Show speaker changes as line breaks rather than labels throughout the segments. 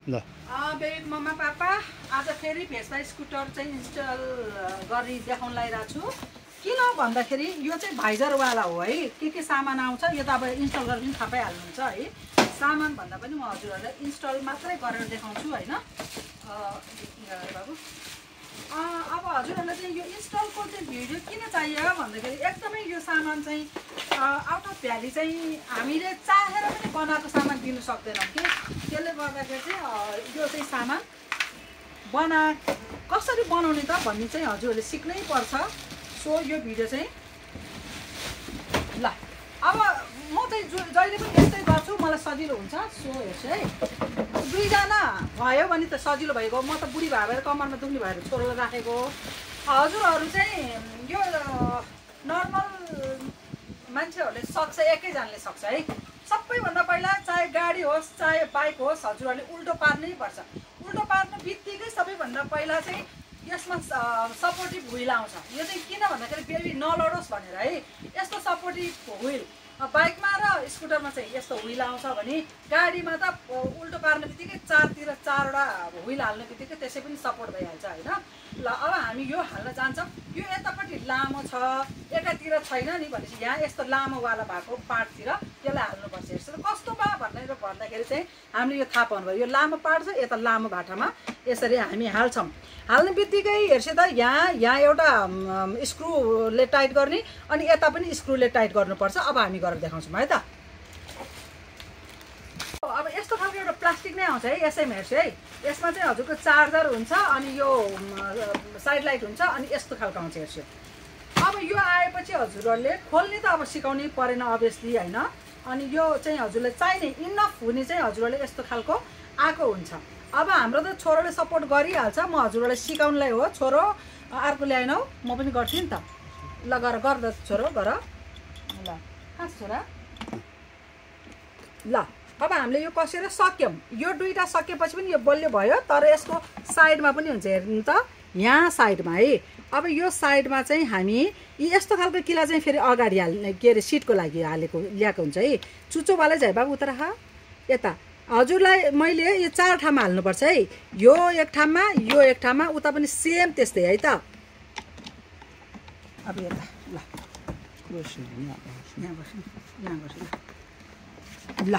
ल
बेबी मम्मा पापा आज फेरि भेस्पा स्कुटर चाहिँ इन्स्टल गरी देखाउन लागिरहेको छु। किन भन्दाखेरि यो चाहिँ भाइजरवाला हो है। के सामान आउँछ यो त अब इन्स्टल गरेर पनि थाहा पाइहाल्नुहुन्छ है। सामान भन्दा पनि म हजुरहरूलाई इन्स्टल मात्रै गरेर देखाउँछु होइन बाबु। अब हजुरहरूलाई चाहिँ यो इन्स्टलको चाहिँ भिडियो किन चाहियो भन्दाखेरि एकदमै यो सामान चाहिँ आउट अफ भ्याली चाहिँ हामीले चाहेर पनि बनाएको सामान दिनु सक्दैनौँ कि। त्यसले गर्दाखेरि चाहिँ यो चाहिँ सामान कसरी बनाउने त भन्ने चाहिँ हजुरहरूले सिक्नै पर्छ। सो यो भिडियो चाहिँ ल अब म चाहिँ जहिले पनि यस्तै गर्छु, मलाई सजिलो हुन्छ। सो हेर्छु है, दुईजना भयो भने त सजिलो भएको। म त बुढी भएर कमरमा दुख्ने भएर छोरोलाई राखेको। हजुरहरू चाहिँ यो नर्मल मान्छेहरूले सक्छ, एकैजनाले सक्छ है। सबैभन्दा पहिला चाहे गाडी होस् चाहे बाइक होस् हजुरहरूले उल्टो पार्नै पर्छ। उल्टो पार्नु बित्तिकै सबैभन्दा पहिला चाहिँ यसमा सपोर्टिभ व्हिल आउँछ। यो चाहिँ किन भन्दाखेरि बेबी नलडोस् भनेर है। यस्तो सपोर्टिभ व्हिल बाइकमा र स्कुटरमा चाहिँ यस्तो व्हिल आउँछ भने गाडीमा त उल्टो पार्ने बित्तिकै चारतिर चारवटा व्हिल हाल्ने बित्तिकै त्यसै पनि सपोर्ट भइहाल्छ होइन। ल अब हामी यो हाल्न जान्छौँ। यो यतापट्टि लामो छ एकातिर छैन नि भनेपछि यहाँ यस्तो लामोवाला भएको पार्टतिर त्यसलाई हाल्नुपर्छ। यस्तो कस्तो बा भनेर भन्दाखेरि चाहिँ हामीले यो थाहा पाउनु भयो। यो लामो पार्ट छ, यता लामो भाटामा यसरी हामी हाल्छौँ। हाल्ने बित्तिकै हेर्छु त यहाँ एउटा स्क्रुले टाइट गर्ने अनि यता पनि स्क्रुले टाइट गर्नुपर्छ। अब हामी गरेर देखाउँछौँ है त। अब यस्तो खालको एउटा प्लास्टिक नै आउँछ है। यसैमा हेर्छु है, यसमा चाहिँ हजुरको चार्जर हुन्छ अनि यो साइड लाइट हुन्छ अनि यस्तो खालको आउँछ हेर्छु। अब यो आएपछि हजुरहरूले खोल्ने त अब सिकाउनै परेन अभियसली होइन। अनि यो चाहिँ हजुरलाई चाहिने इनफ हुने चाहिँ हजुरहरूले यस्तो खालको आएको हुन्छ। अब हाम्रो त छोरोले सपोर्ट गरिहाल्छ, म हजुरहरूलाई सिकाउनलाई हो। छोरो अर्को ल्याएनौ, म पनि गर्थेँ नि त। ल गर्दा छोरो गर। ल खास छोरा। ल अब हामीले यो कसेर सक्यौँ। यो दुईवटा सकेपछि पनि यो बलियो भयो, तर यसको साइडमा पनि हुन्छ हेर्नु त, यहाँ साइडमा है। अब यो साइडमा चाहिँ हामी यस्तो खालको किला चाहिँ फेरि अगाडि हाल्ने के अरे सिटको लागि ल्याएको हुन्छ है। चुचोवालै चाहिँ बाबु उता राख यता। हजुरलाई मैले यो चार ठाउँमा हाल्नुपर्छ है। यो एक ठाउँमा, यो एक ठाउँमा, उता पनि सेम त्यस्तै है त। अब यता ल ल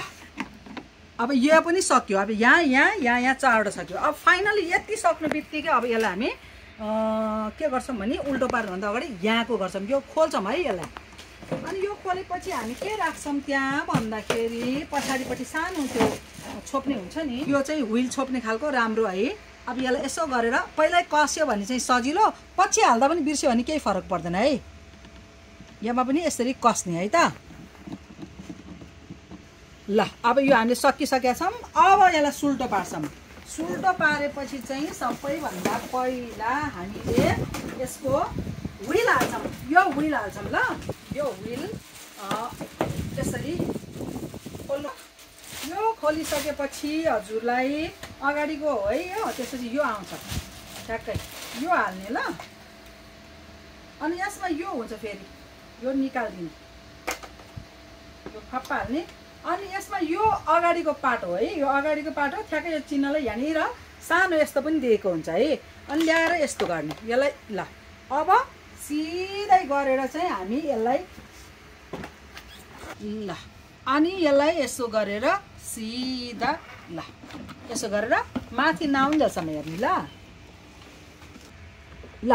अब यो पनि सक्यो। अब यहाँ चारवटा सक्यो। अब फाइनली यति सक्ने बित्तिकै अब यसलाई हामी के गर्छौँ भने उल्टो पार्नुभन्दा अगाडि यहाँको गर्छौँ, यो खोल्छौँ है यसलाई। अनि यो खोलेपछि हामी के राख्छौँ त्यहाँ भन्दाखेरि पछाडिपट्टि सानो त्यो छोप्ने हुन्छ नि, यो चाहिँ व्हिल छोप्ने खालको राम्रो है। अब यसलाई यसो गरेर पहिल्यै कस्यो भने चाहिँ सजिलो, पछि हाल्दा पनि बिर्स्यो भने केही फरक पर्दैन है। यसमा पनि यसरी कस्ने है त। ल अब यो हामीले सकिसकेका छौँ। अब यसलाई सुल्टो पार्छौँ। सुल्टो पारेपछि चाहिँ सबैभन्दा पहिला हामीले यसको व्हिल हाल्छौँ। यो व्हिल हाल्छौँ ल। यो व्हिल यसरी खोल्नु। यो खोलिसकेपछि हजुरलाई अगाडिको है यो त्यसपछि यो आउँछ ठ्याक्कै यो हाल्ने ल। अनि यसमा यो हुन्छ फेरि यो निकाल्दिने, यो खप्पा हाल्ने। अनि यसमा यो अगाडिको पार्ट हो है, यो अगाडिको पार्ट हो ठ्याक्कै। यो चिन्हलाई यहाँनिर सानो यस्तो पनि दिएको हुन्छ है। अनि ल्याएर यस्तो गर्ने यसलाई ल। अब सिधै गरेर चाहिँ हामी यसलाई ल अनि यसलाई यसो गरेर सिधा ल यसो गरेर माथि नाउन्जेलसम्म हेर्ने ल। ल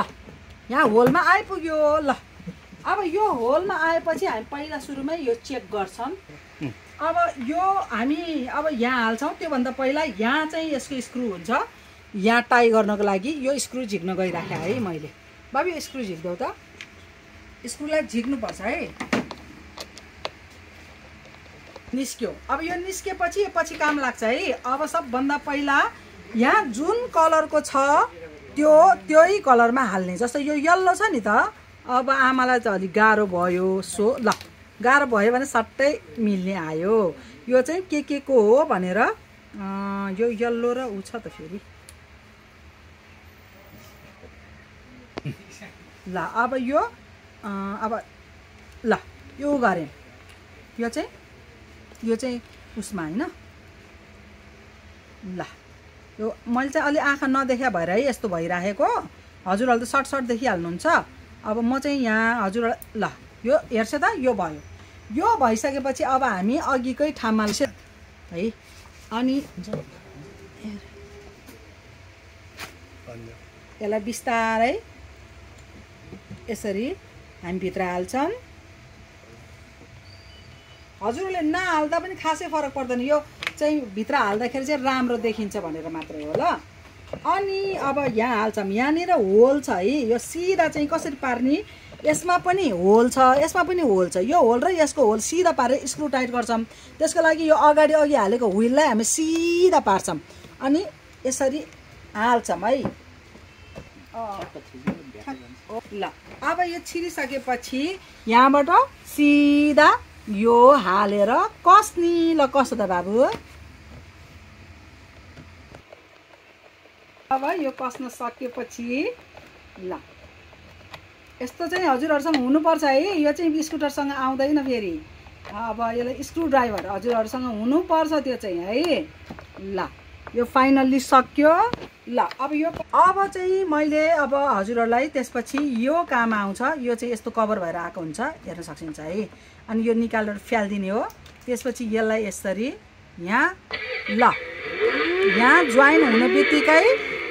यहाँ होलमा आइपुग्यो ल। अब यो होलमा आएपछि हामी पहिला सुरुमै यो चेक गर्छौँ। अब यो हामी अब यहाँ हाल्छौँ, त्योभन्दा पहिला यहाँ चाहिँ यसको स्क्रु हुन्छ। यहाँ टाई गर्नको लागि यो स्क्रु झिक्न गइराखेँ है मैले। बाबु यो स्क्रु झिक्देऊ त, स्क्रुलाई झिक्नुपर्छ है। निस्क्यो। अब यो निस्केपछि पछि काम लाग्छ है। अब सबभन्दा पहिला यहाँ जुन कलरको छ त्यही कलरमा हाल्ने। जस्तो यो यल्लो छ नि त, अब आमालाई त अलिक गाह्रो भयो। सो ल गाह्रो भयो भने सट्टै मिल्ने आयो। यो चाहिँ के को हो भनेर यो यल्लो र ऊ छ त फेरि। ल अब यो अब ल यो गरेँ। यो चाहिँ उसमा होइन। ल यो मैले चाहिँ अलि आँखा नदेखा भएर है यस्तो भइराखेको हजुरहरूले त सर्ट देखिहाल्नुहुन्छ अब म चाहिँ यहाँ हजुरलाई ल यो हेर्छ त यो भयो यो भइसकेपछि अब हामी अघिकै ठाउँमा है अनि यसलाई बिस्तारै यसरी हामी भित्र हाल्छौँ हजुरहरूले नहाल्दा पनि खासै फरक पर्दैन यो चाहिँ भित्र हाल्दाखेरि चाहिँ राम्रो देखिन्छ भनेर मात्रै हो ल अनि अब यहाँ हाल्छौँ यहाँनिर होल छ है यो सिधा चाहिँ कसरी पार्ने यसमा पनि होल छ यसमा पनि होल छ यो होल र यसको होल सिधा पारेर स्क्रु टाइट गर्छौँ त्यसको लागि यो अगाडि अघि हालेको व्हिललाई हामी सिधा पार्छौँ अनि यसरी हाल्छौँ है ल अब यो छिरिसकेपछि यहाँबाट सिधा यो हालेर कस्नी ल कस त बाबु अब यो कस्न सकेपछि ल यस्तो चाहिँ हजुरहरूसँग हुनुपर्छ है यो चाहिँ स्कुटरसँग आउँदैन फेरि अब यसलाई स्क्रु ड्राइभर हजुरहरूसँग हुनुपर्छ त्यो चाहिँ है ल यो फाइनल्ली सक्यो ल अब चाहिँ मैले अब हजुरहरूलाई त्यसपछि यो काम आउँछ यो चाहिँ यस्तो कभर भएर आएको हुन्छ हेर्न सकिन्छ है अनि यो निकालेर फ्यालिदिने हो त्यसपछि यसलाई यसरी यहाँ ल यहाँ जोइन हुने बित्तिकै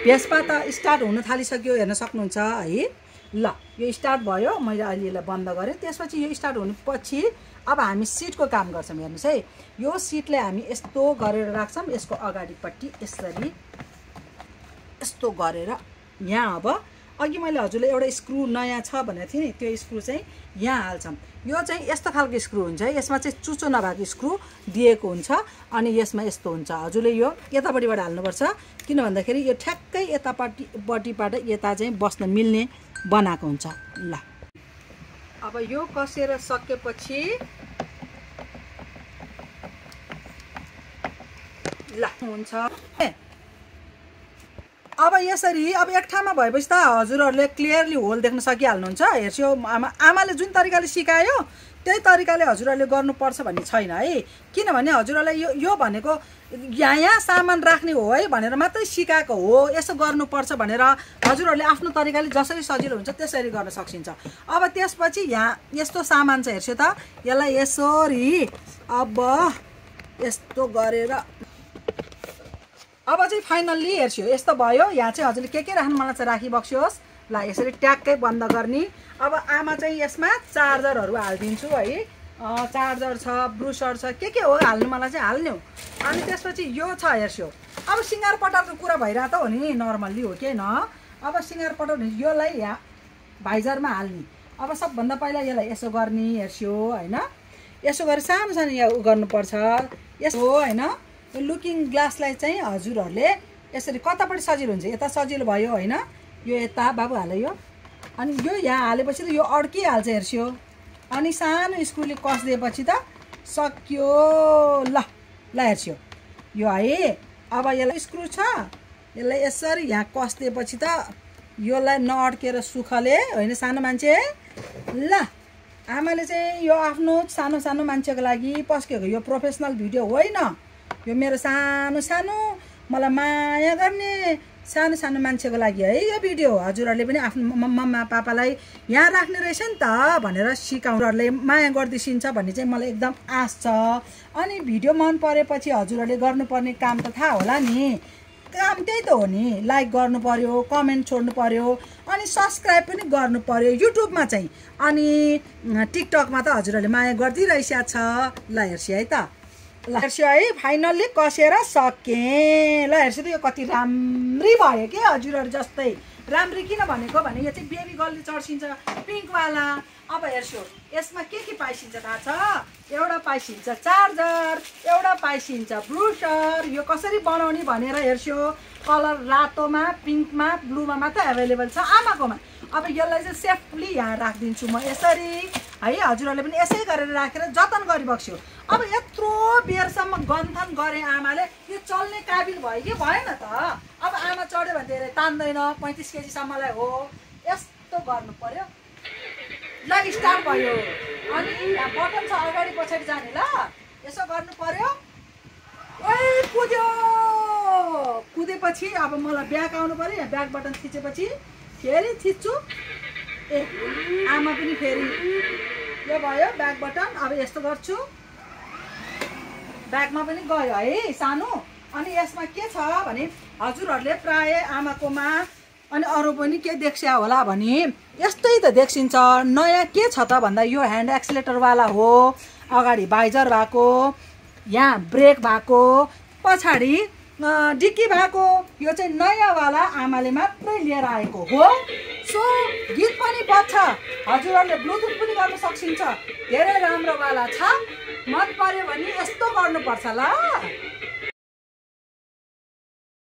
भेस्पा त स्टार्ट हुन थालिसक्यो हेर्न सक्नुहुन्छ है ल यो स्टार्ट भयो मैले अहिले यसलाई बन्द गरेँ त्यसपछि यो स्टार्ट हुनेपछि अब हामी सिटको काम गर्छौँ हेर्नुहोस् है यो सिटलाई हामी यस्तो गरेर राख्छौँ यसको अगाडिपट्टि यसरी यस्तो गरेर यहाँ अब अघि मैले हजुरलाई एउटा स्क्रु नयाँ छ भनेको थिएँ नि त्यो स्क्रु चाहिँ यहाँ हाल्छौँ यो चाहिँ यस्तो खालको स्क्रु हुन्छ है यसमा चाहिँ चुचो नभएको स्क्रु दिएको हुन्छ अनि यसमा यस्तो हुन्छ हजुरले यो यतापट्टिबाट हाल्नुपर्छ किन भन्दाखेरि यो ठ्याक्कै यतापट्टिबाट यता चाहिँ बस्न मिल्ने बनाएको हुन्छ ल अब यो कसेर सकेपछि ल हुन्छ अब यसरी अब एक ठाउँमा भएपछि त हजुरहरूले क्लियरली होल देख्न सकिहाल्नुहुन्छ हेर्छु आमाले जुन तरिकाले सिकायो त्यही तरिकाले हजुरहरूले गर्नुपर्छ भन्ने छैन है किनभने हजुरहरूलाई यो भनेको यहाँ सामान राख्ने हो है भनेर मात्रै सिकाएको हो यसो गर्नुपर्छ भनेर हजुरहरूले आफ्नो तरिकाले जसरी सजिलो हुन्छ त्यसरी गर्न सकिन्छ अब त्यसपछि यहाँ यस्तो सामान छ हेर्छु त यसलाई यसरी अब यस्तो गरेर अब चाहिँ फाइनल्ली हेर्छु यस्तो भयो यहाँ चाहिँ हजुरले के राख्नु मलाई चाहिँ राखिबक्सियोस् ल यसरी ट्याक्कै बन्द गर्ने अब आमा चाहिँ यसमा चार्जरहरू हालिदिन्छु है चार्जर छ ब्रुसर छ के हो हाल्नु मलाई चाहिँ हाल्नु अनि त्यसपछि यो छ हेर्छु अब सिँगार पटारको कुरा भइरहेको त हो नि नर्मल्ली हो कि न अब सिँगार पटार योलाई यहाँ भाइजरमा हाल्ने अब सबभन्दा पहिला यसलाई यसो गर्ने हेर्छु होइन यसो गरेर सानो सानो यहाँ गर्नुपर्छ यसो होइन लुकिङ ग्लासलाई चाहिँ हजुरहरूले यसरी कतापट्टि सजिलो हुन्छ यता सजिलो भयो होइन यो यता बाबु हाल्यो यो अनि यो यहाँ हालेपछि त यो अड्किहाल्छ हेर्छु अनि सानो स्क्रुले कसिदिएपछि त सक्यो ल हेर्छु यो है अब यसलाई स्क्रु छ यसलाई यसरी यहाँ कसिदिएपछि त यसलाई नअड्केर सुखले होइन सानो मान्छे ल आमाले चाहिँ यो आफ्नो सानो सानो मान्छेको लागि पस्केको यो प्रोफेसनल भिडियो होइन यो मेरो सानो सानो मलाई माया गर्ने सानो सानो मान्छेको लागि है यो भिडियो हजुरहरूले पनि आफ्नो मम्मा पापालाई यहाँ राख्ने रहेछ नि त भनेर सिकाउनेहरूले माया गरिदिन्छ भन्ने चाहिँ मलाई एकदम आश छ अनि भिडियो मन परेपछि हजुरहरूले गर्नुपर्ने काम त थाहा होला नि काम त्यही त हो नि लाइक गर्नु पर्यो कमेन्ट छोड्नु पर्यो अनि सब्सक्राइब पनि गर्नु पर्यो युट्युबमा चाहिँ अनि टिकटकमा त हजुरहरूले माया गरिदिइरहेछ छ ल हेर्छु है त ल हेर्छु है फाइनल्ली कसेर सकेँ ल हेर्छु त यो कति राम्री भयो कि हजुरहरू जस्तै राम्री किन भनेको भने यो चाहिँ बेबी गर्लले चर्सिन्छ पिङ्कवाला अब हेर्छु यसमा के पाइसिन्छ थाहा छ एउटा पाइसिन्छ चार्जर एउटा पाइसिन्छ ब्रुसर यो कसरी बनाउने भनेर हेर्छु कलर रातोमा पिङ्कमा ब्लूमा मात्र एभाइलेबल छ आमाकोमा अब यसलाई चाहिँ सेफली यहाँ राखिदिन्छु म यसरी है हजुरहरूले पनि यसै गरेर राखेर जतन गरिबक्स्यो अब यत्रो बेरसम्म गन्थन गरे आमाले यो चल्ने काबिल भयो कि भएन त अब आमा चढ्यो भने धेरै तान्दैन 35 केजीसम्मलाई हो यस्तो गर्नु पर्यो ल स्टार्ट भयो अनि यहाँ बटन छ अगाडि पछाडि जाने ल यसो गर्नु पर्यो ओइ कुद्यो थिचेपछि अब मलाई ब्याक आउनु पर्यो। यहाँ ब्याक बटन थिचेपछि फेरि थिच्छु। ए आमा पनि फेरि यो भयो ब्याक बटन। अब यस्तो गर्छु, ब्याकमा पनि गयो है सानो। अनि यसमा के छ भने हजुरहरूले प्राय आमाकोमा अनि अरू पनि के देख्छ होला भने यस्तै त देखिन्छ। नयाँ के छ त भन्दा यो ह्यान्ड एक्सिलेटरवाला हो, अगाडि भाइजर भएको, यहाँ ब्रेक भएको, पछाडि डिक्की भएको। यो चाहिँ नयाँवाला आमाले मात्रै लिएर आएको हो। सो गीत पनि बज्छ, हजुरहरूले ब्लुटुथ पनि गर्न सकिन्छ। धेरै राम्रोवाला छ। मन पर्यो भने यस्तो गर्नुपर्छ ल।